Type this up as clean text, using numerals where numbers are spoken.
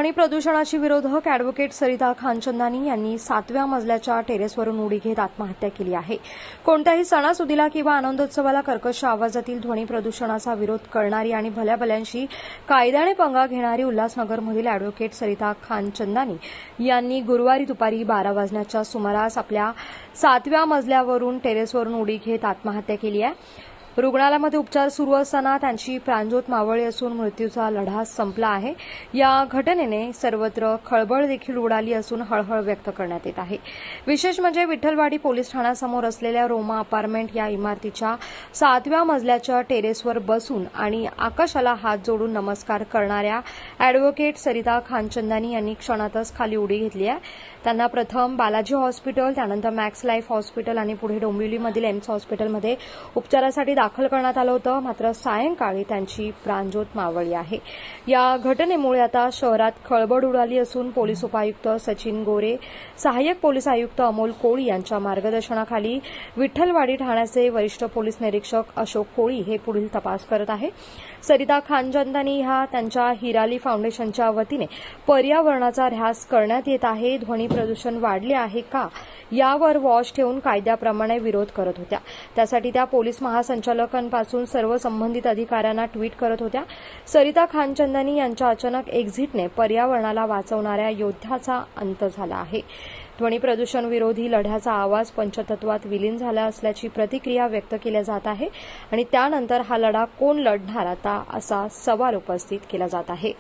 ध्वनी प्रदूषणाची विरोधक अॅडव्होकेट सरिता खानचंदानी यांनी 7व्या मजल्याच्या टेरेसवरून उडी घेत आत्महत्या केली आहे। कोणत्याही सणासुदीला किंवा आनंदोत्सवाला कर्कश आवाजातील ध्वनी प्रदूषणाचा विरोध करणारी आणि भल्याभल्यांशी कायद्याने पंगा घेणारी उल्हासनगरमधील अॅडव्होकेट सरिता खानचंदानी यांनी गुरुवारी दुपारी 12 वाजण्याच्या सुमारास आपल्या 7व्या मजल्यावरून टेरेसवरून उडी घेत आत्महत्या केली आहे। रुग्णालयामध्ये उपचार सुरू असताना त्यांची प्राणज्योत मावळली असून मृत्यूचा लढा संपला आहे। या घटनेने सर्वत्र खळबळ देखील उडाली असून हळहळ व्यक्त करण्यात येत आहे। विशेष म्हणजे विठ्ठलवाडी पोलीस ठाण्यासमोर असलेल्या रोमा अपार्टमेंट या इमारतीच्या 7व्या मजल्याच्या टेरेसवर बसून आणि आकाशाला हात जोडून नमस्कार करणाऱ्या अॅडव्होकेट सरिता खानचंदानी यांनी क्षणातच खाली उडी घेतली आहे। त्यांना प्रथम बालाजी हॉस्पिटल, त्यानंतर मॅक्स लाईफ हॉस्पिटल आणि पुढे डोंबिवलीमधील एम्स हॉस्पिटलमध्ये उपचारासाठी दाखल करण्यात आलं होतं। मात्र सायंकाळी त्यांची प्राणज्योत मावळली आहे। या घटनेमुळे आता शहरात खळबळ उडाली असून पोलीस उपायुक्त सचिन गोरे, सहाय्यक पोलीस आयुक्त अमोल कोळी यांच्या मार्गदर्शनाखाली विठ्ठलवाडी ठाण्याचे वरिष्ठ पोलीस निरीक्षक अशोक कोळी हे पुढील तपास करत आहे। सरिता खानचंदानी ह्या त्यांच्या हिराली फाउंडेशनच्या वतीने पर्यावरणाचा ऱ्हास करण्यात येत आहे, ध्वनी प्रदूषण वाढले आहे का यावर वॉच ठेवून कायद्याप्रमाणे विरोध करत होत्या। त्यासाठी त्या पोलीस महासंचालकांपासून सर्व संबंधित अधिकाऱ्यांना ट्विट करत होत्या। सरिता खानचंदानी यांच्या अचानक एक्झिटने पर्यावरणाला वाचवणाऱ्या योद्ध्याचा अंत झाला आहे। ध्वनी प्रदूषण विरोधी लढ्याचा आवाज पंचतत्वात विलीन झाला असल्याची प्रतिक्रिया व्यक्त केल्या जात आहे आणि त्यानंतर हा लढा कोण लढणार आता असा सवाल उपस्थित केला जात आहे।